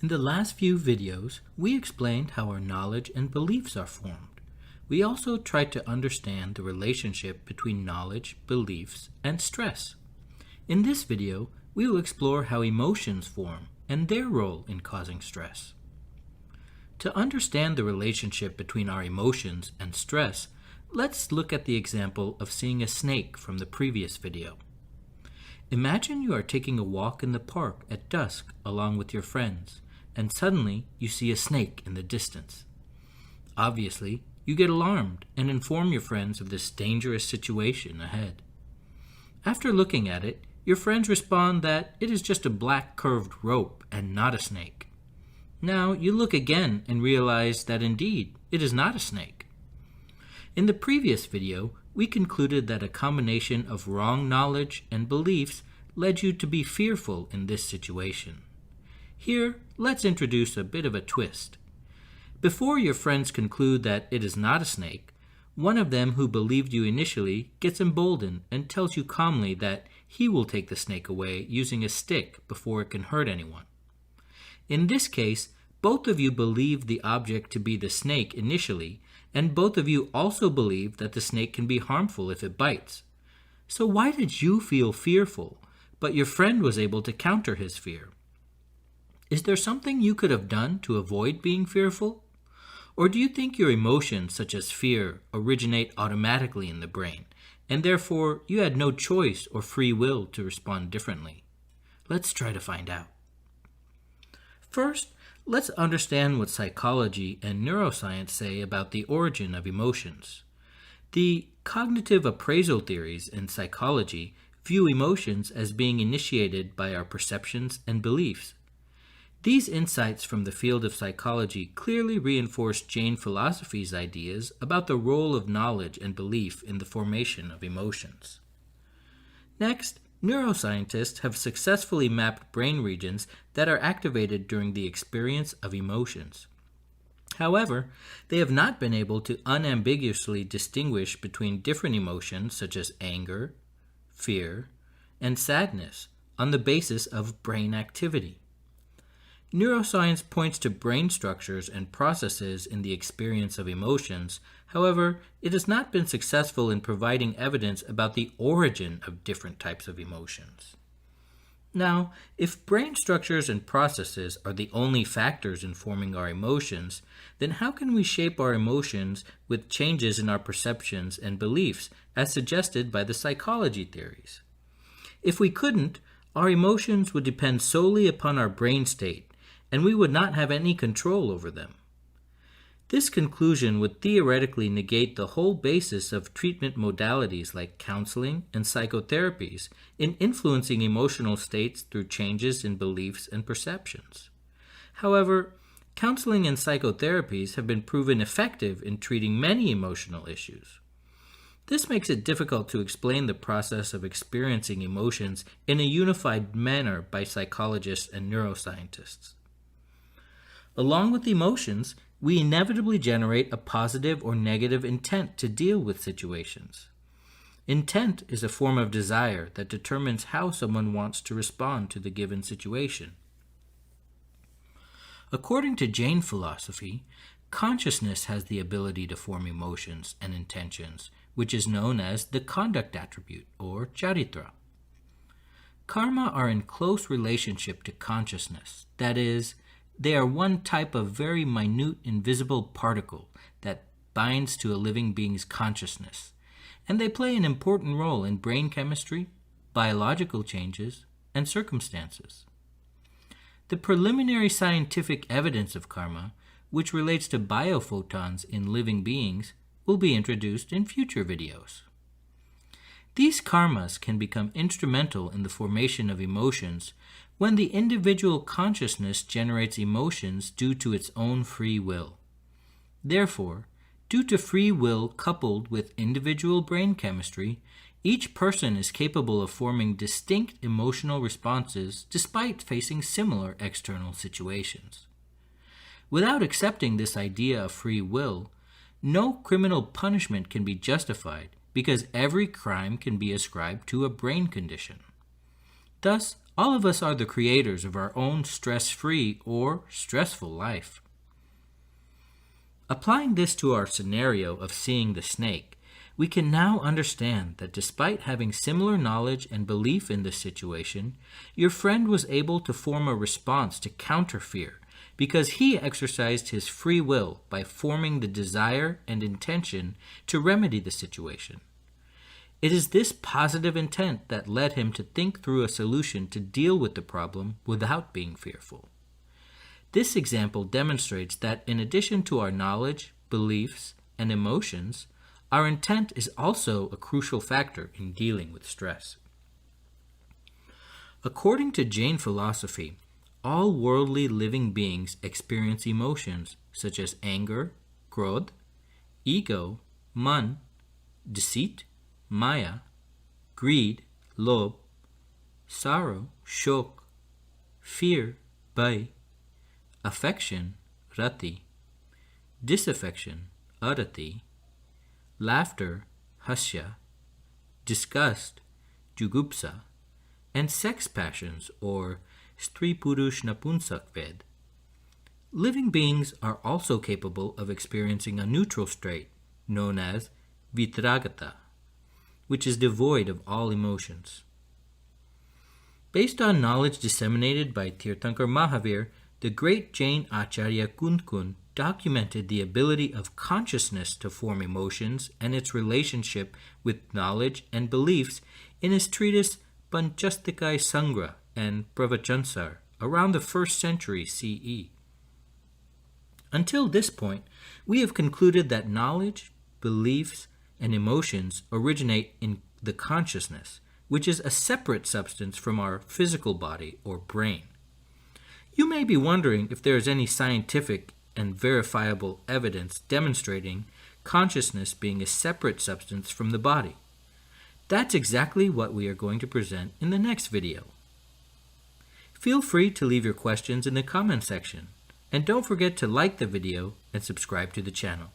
In the last few videos, we explained how our knowledge and beliefs are formed. We also tried to understand the relationship between knowledge, beliefs, and stress. In this video, we will explore how emotions form and their role in causing stress. To understand the relationship between our emotions and stress, let's look at the example of seeing a snake from the previous video. Imagine you are taking a walk in the park at dusk along with your friends, and suddenly you see a snake in the distance. Obviously, you get alarmed and inform your friends of this dangerous situation ahead. After looking at it, your friends respond that it is just a black curved rope and not a snake. Now you look again and realize that indeed it is not a snake. In the previous video, we concluded that a combination of wrong knowledge and beliefs led you to be fearful in this situation. Here, let's introduce a bit of a twist. Before your friends conclude that it is not a snake, one of them who believed you initially gets emboldened and tells you calmly that he will take the snake away using a stick before it can hurt anyone. In this case, both of you believed the object to be the snake initially, and both of you also believe that the snake can be harmful if it bites. So why did you feel fearful, but your friend was able to counter his fear? Is there something you could have done to avoid being fearful? Or do you think your emotions, such as fear, originate automatically in the brain, and therefore you had no choice or free will to respond differently? Let's try to find out. First, let's understand what psychology and neuroscience say about the origin of emotions. The cognitive appraisal theories in psychology view emotions as being initiated by our perceptions and beliefs. These insights from the field of psychology clearly reinforce Jain philosophy's ideas about the role of knowledge and belief in the formation of emotions. Next, neuroscientists have successfully mapped brain regions that are activated during the experience of emotions. However, they have not been able to unambiguously distinguish between different emotions such as anger, fear, and sadness on the basis of brain activity. Neuroscience points to brain structures and processes in the experience of emotions. However, it has not been successful in providing evidence about the origin of different types of emotions. Now, if brain structures and processes are the only factors in forming our emotions, then how can we shape our emotions with changes in our perceptions and beliefs, as suggested by the psychology theories? If we couldn't, our emotions would depend solely upon our brain state, and we would not have any control over them. This conclusion would theoretically negate the whole basis of treatment modalities like counseling and psychotherapies in influencing emotional states through changes in beliefs and perceptions. However, counseling and psychotherapies have been proven effective in treating many emotional issues. This makes it difficult to explain the process of experiencing emotions in a unified manner by psychologists and neuroscientists. Along with emotions, we inevitably generate a positive or negative intent to deal with situations. Intent is a form of desire that determines how someone wants to respond to the given situation. According to Jain philosophy, consciousness has the ability to form emotions and intentions, which is known as the conduct attribute, or charitra. Karma are in close relationship to consciousness, that is, they are one type of very minute invisible particle that binds to a living being's consciousness, and they play an important role in brain chemistry, biological changes, and circumstances. The preliminary scientific evidence of karma, which relates to biophotons in living beings, will be introduced in future videos. These karmas can become instrumental in the formation of emotions when the individual consciousness generates emotions due to its own free will. Therefore, due to free will coupled with individual brain chemistry, each person is capable of forming distinct emotional responses despite facing similar external situations. Without accepting this idea of free will, no criminal punishment can be justified because every crime can be ascribed to a brain condition. Thus, All of us are the creators of our own stress-free or stressful life. Applying this to our scenario of seeing the snake, we can now understand that despite having similar knowledge and belief in this situation, your friend was able to form a response to counter fear because he exercised his free will by forming the desire and intention to remedy the situation. It is this positive intent that led him to think through a solution to deal with the problem without being fearful. This example demonstrates that in addition to our knowledge, beliefs, and emotions, our intent is also a crucial factor in dealing with stress. According to Jain philosophy, all worldly living beings experience emotions such as anger, krodh, ego, man, deceit, maya, greed, lobh, sorrow, shok, fear, bhai, affection, rati, disaffection, arati, laughter, hasya, disgust, jugupsa, and sex passions or stri purush napunsak ved. Living beings are also capable of experiencing a neutral state known as vitragata, which is devoid of all emotions. Based on knowledge disseminated by Tirthankar Mahavir, the great Jain Acharya Kundkun documented the ability of consciousness to form emotions and its relationship with knowledge and beliefs in his treatise Panchastikai Sangra and Pravachansar around the 1st century CE. Until this point, we have concluded that knowledge, beliefs, and emotions originate in the consciousness, which is a separate substance from our physical body or brain. You may be wondering if there is any scientific and verifiable evidence demonstrating consciousness being a separate substance from the body. That's exactly what we are going to present in the next video. Feel free to leave your questions in the comment section, and don't forget to like the video and subscribe to the channel.